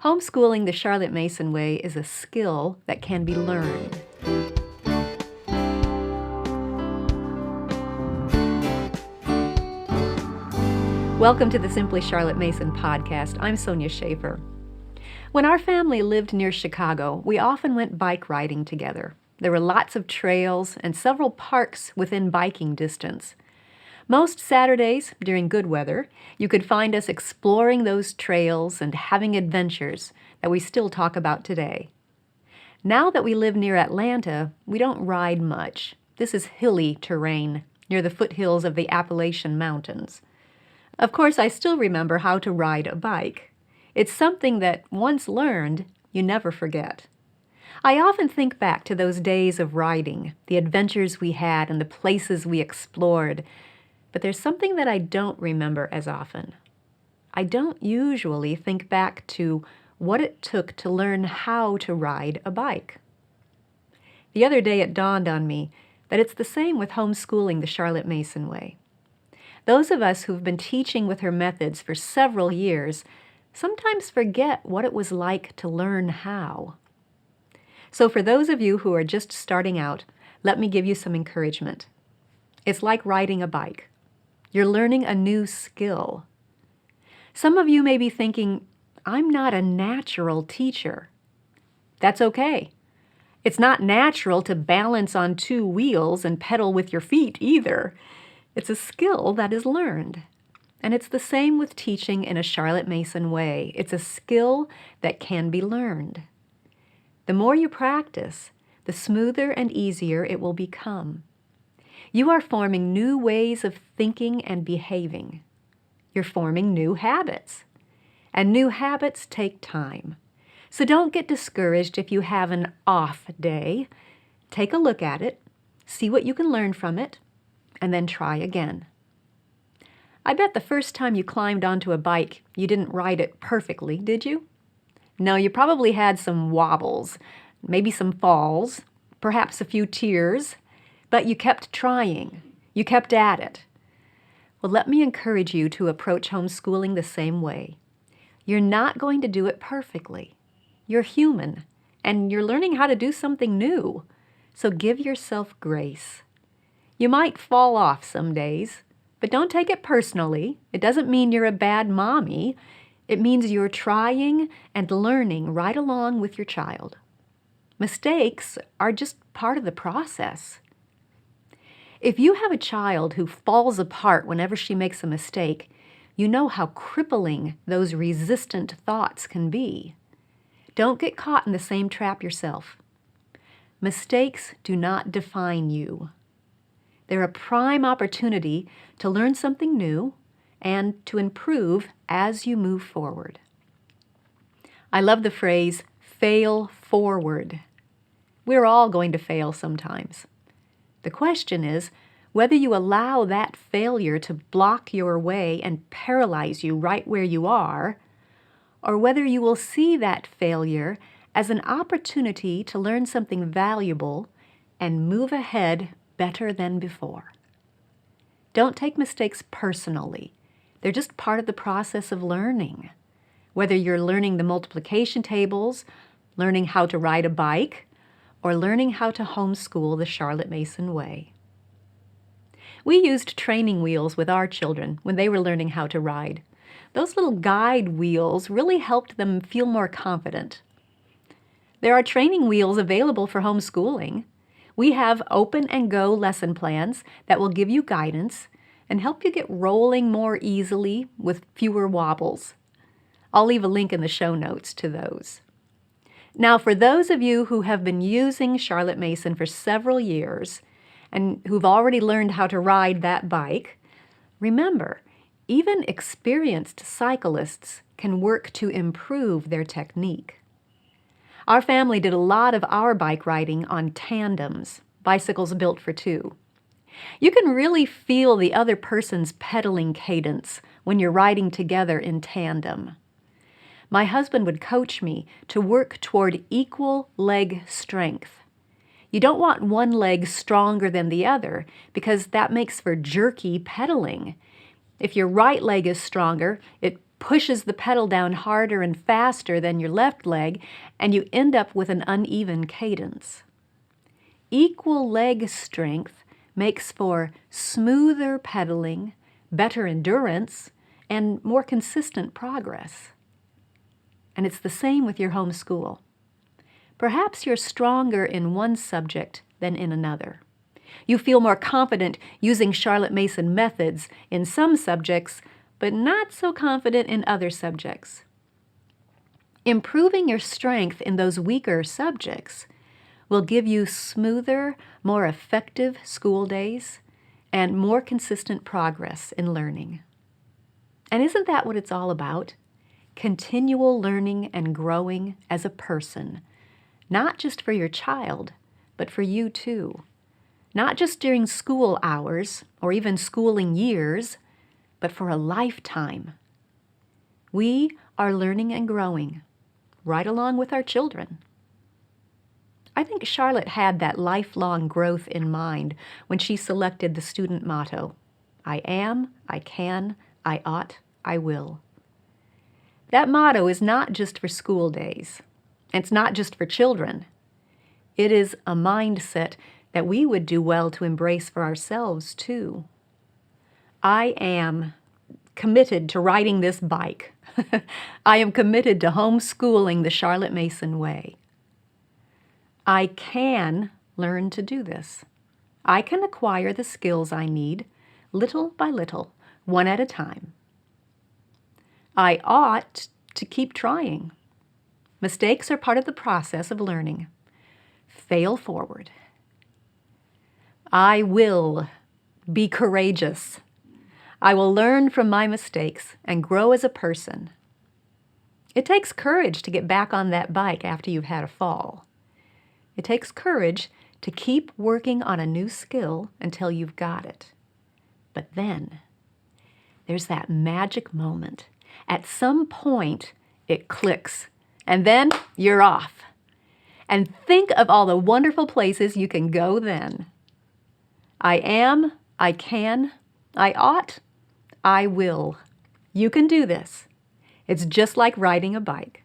Homeschooling the Charlotte Mason way is a skill that can be learned. Welcome to the Simply Charlotte Mason podcast. I'm Sonia Schaefer. When our family lived near Chicago, we often went bike riding together. There were lots of trails and several parks within biking distance. Most Saturdays, during good weather, you could find us exploring those trails and having adventures that we still talk about today. Now that we live near Atlanta, we don't ride much. This is hilly terrain near the foothills of the Appalachian Mountains. Of course, I still remember how to ride a bike. It's something that, once learned, you never forget. I often think back to those days of riding, the adventures we had and the places we explored. But there's something that I don't remember as often. I don't usually think back to what it took to learn how to ride a bike. The other day it dawned on me that it's the same with homeschooling the Charlotte Mason way. Those of us who've been teaching with her methods for several years sometimes forget what it was like to learn how. So for those of you who are just starting out, let me give you some encouragement. It's like riding a bike. You're learning a new skill. Some of you may be thinking, I'm not a natural teacher. That's okay. It's not natural to balance on two wheels and pedal with your feet either. It's a skill that is learned. And it's the same with teaching in a Charlotte Mason way. It's a skill that can be learned. The more you practice, the smoother and easier it will become. You are forming new ways of thinking and behaving. You're forming new habits. And new habits take time. So don't get discouraged if you have an off day. Take a look at it, see what you can learn from it, and then try again. I bet the first time you climbed onto a bike, you didn't ride it perfectly, did you? No, you probably had some wobbles, maybe some falls, perhaps a few tears. But you kept trying. You kept at it. Well, let me encourage you to approach homeschooling the same way. You're not going to do it perfectly. You're human, and you're learning how to do something new. So give yourself grace. You might fall off some days, but don't take it personally. It doesn't mean you're a bad mommy. It means you're trying and learning right along with your child. Mistakes are just part of the process. If you have a child who falls apart whenever she makes a mistake, you know how crippling those resistant thoughts can be. Don't get caught in the same trap yourself. Mistakes do not define you. They're a prime opportunity to learn something new and to improve as you move forward. I love the phrase, fail forward. We're all going to fail sometimes. The question is whether you allow that failure to block your way and paralyze you right where you are, or whether you will see that failure as an opportunity to learn something valuable and move ahead better than before. Don't take mistakes personally. They're just part of the process of learning. Whether you're learning the multiplication tables, learning how to ride a bike, or learning how to homeschool the Charlotte Mason way. We used training wheels with our children when they were learning how to ride. Those little guide wheels really helped them feel more confident. There are training wheels available for homeschooling. We have open and go lesson plans that will give you guidance and help you get rolling more easily with fewer wobbles. I'll leave a link in the show notes to those. Now, for those of you who have been using Charlotte Mason for several years and who've already learned how to ride that bike, remember, even experienced cyclists can work to improve their technique. Our family did a lot of our bike riding on tandems, bicycles built for two. You can really feel the other person's pedaling cadence when you're riding together in tandem. My husband would coach me to work toward equal leg strength. You don't want one leg stronger than the other because that makes for jerky pedaling. If your right leg is stronger, it pushes the pedal down harder and faster than your left leg, and you end up with an uneven cadence. Equal leg strength makes for smoother pedaling, better endurance, and more consistent progress. And it's the same with your homeschool. Perhaps you're stronger in one subject than in another. You feel more confident using Charlotte Mason methods in some subjects, but not so confident in other subjects. Improving your strength in those weaker subjects will give you smoother, more effective school days and more consistent progress in learning. And isn't that what it's all about? Continual learning and growing as a person, not just for your child, but for you too. Not just during school hours or even schooling years, but for a lifetime. We are learning and growing right along with our children. I think Charlotte had that lifelong growth in mind when she selected the student motto, I am, I can, I ought, I will. That motto is not just for school days. It's not just for children. It is a mindset that we would do well to embrace for ourselves too. I am committed to riding this bike. I am committed to homeschooling the Charlotte Mason way. I can learn to do this. I can acquire the skills I need, little by little, one at a time. I ought to keep trying. Mistakes are part of the process of learning. Fail forward. I will be courageous. I will learn from my mistakes and grow as a person. It takes courage to get back on that bike after you've had a fall. It takes courage to keep working on a new skill until you've got it. But then, there's that magic moment. At some point, it clicks, and then you're off. And think of all the wonderful places you can go then. I am, I can, I ought, I will. You can do this. It's just like riding a bike.